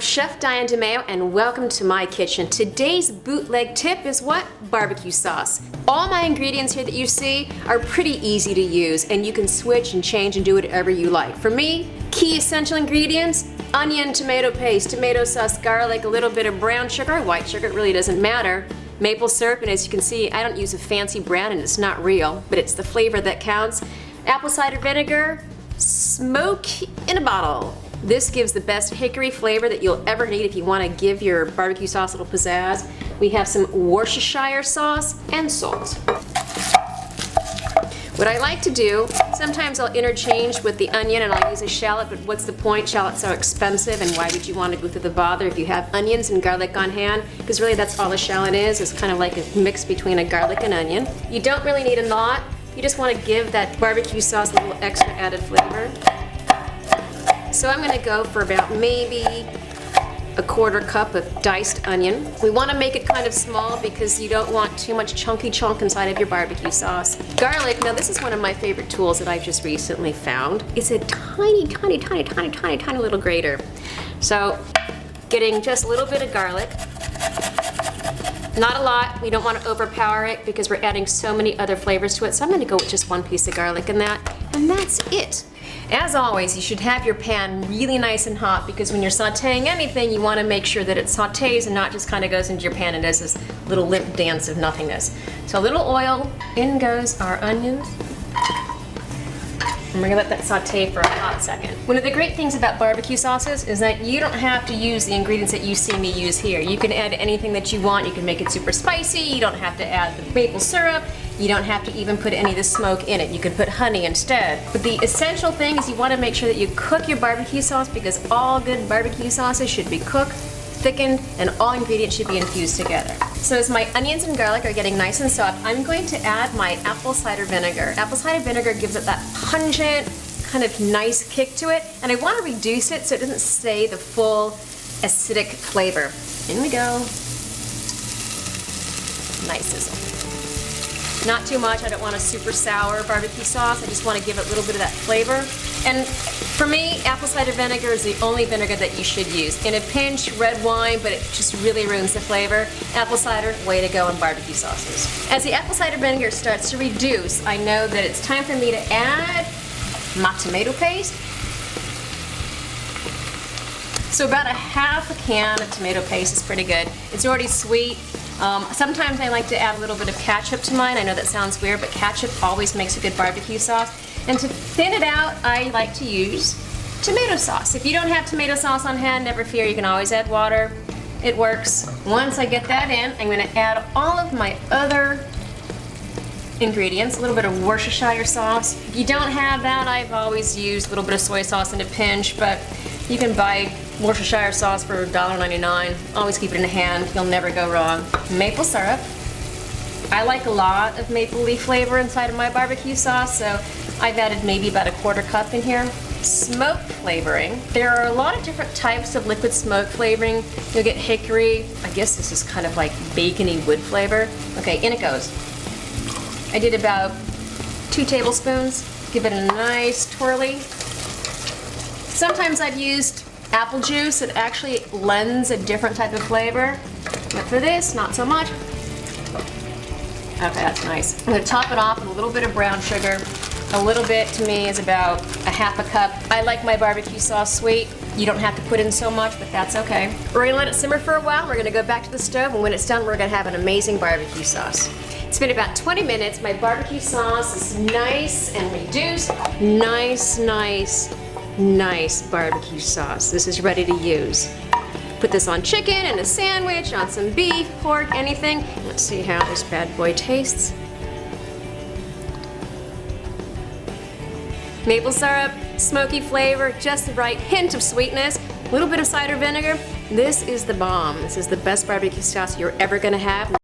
Chef Diane DeMayo and welcome to my kitchen. Today's bootleg tip is what? Barbecue sauce. All my ingredients here that you see are pretty easy to use and you can switch and change and do whatever you like. For me, key essential ingredients: onion, tomato paste, tomato sauce, garlic, a little bit of brown sugar, white sugar, it really doesn't matter. Maple syrup, and as you can see, I don't use a fancy brand and it's not real, but it's the flavor that counts. Apple cider vinegar, smoke in a bottle. This gives the best hickory flavor that you'll ever need if you want to give your barbecue sauce a little pizzazz. We have some Worcestershire sauce and salt. What I like to do, sometimes I'll interchange with the onion and I'll use a shallot, but what's the point? Shallot's so expensive, and why would you want to go through the bother if you have onions and garlic on hand? Because really that's all a shallot is. It's kind of like a mix between a garlic and onion. You don't really need a lot. You just want to give that barbecue sauce a little extra added flavor. So I'm going to go for about maybe a quarter cup of diced onion. We want to make it kind of small because you don't want too much chunky chunk inside of your barbecue sauce. Garlic, now this is one of my favorite tools that I've just recently found. It's a tiny little grater. So getting just a little bit of garlic. Not a lot, we don't want to overpower it because we're adding so many other flavors to it, so I'm going to go with just one piece of garlic in that, and that's it. As always, you should have your pan really nice and hot because when you're sauteing anything, you want to make sure that it sautés and not just kind of goes into your pan and does this little limp dance of nothingness. So a little oil, in goes our onions. And we're gonna let that saute for a hot second. One of the great things about barbecue sauces is that you don't have to use the ingredients that you see me use here. You can add anything that you want. You can make it super spicy. You don't have to add the maple syrup. You don't have to even put any of the smoke in it. You can put honey instead. But the essential thing is you want to make sure that you cook your barbecue sauce because all good barbecue sauces should be cooked, thickened, and all ingredients should be infused together. So as my onions and garlic are getting nice and soft, I'm going to add my apple cider vinegar. Apple cider vinegar gives it that pungent, kind of nice kick to it, and I want to reduce it so it doesn't stay the full acidic flavor. In we go. Nice sizzle. Not too much, I don't want a super sour barbecue sauce, I just want to give it a little bit of that flavor. And for me, apple cider vinegar is the only vinegar that you should use. In a pinch, red wine, but it just really ruins the flavor. Apple cider, way to go in barbecue sauces. As the apple cider vinegar starts to reduce, I know that it's time for me to add my tomato paste. So about a half a can of tomato paste is pretty good. It's already sweet. Sometimes I like to add a little bit of ketchup to mine. I know that sounds weird, but ketchup always makes a good barbecue sauce. And to thin it out, I like to use tomato sauce. If you don't have tomato sauce on hand, never fear, you can always add water. It works. Once I get that in, I'm going to add all of my other ingredients, a little bit of Worcestershire sauce. If you don't have that, I've always used a little bit of soy sauce in a pinch, but you can buy Worcestershire sauce for $1.99. Always keep it in the hand, you'll never go wrong. Maple syrup. I like a lot of maple leaf flavor inside of my barbecue sauce, so I've added maybe about a quarter cup in here. Smoke flavoring. There are a lot of different types of liquid smoke flavoring. You'll get hickory. I guess this is kind of like bacony wood flavor. Okay, in it goes. I did about 2 tablespoons. Give it a nice twirly. Sometimes I've used apple juice. It actually lends a different type of flavor. But for this, not so much. Okay, that's nice. I'm going to top it off with a little bit of brown sugar. A little bit to me is about a half a cup. I like my barbecue sauce sweet. You don't have to put in so much, but that's okay. We're going to let it simmer for a while. We're going to go back to the stove, and when it's done, we're going to have an amazing barbecue sauce. It's been about 20 minutes. My barbecue sauce is nice and reduced. Nice barbecue sauce. This is ready to use. Put this on chicken and a sandwich, on some beef, pork, anything. Let's see how this bad boy tastes. Maple syrup, smoky flavor, just the right hint of sweetness, a little bit of cider vinegar. This is the bomb. This is the best barbecue sauce you're ever gonna have.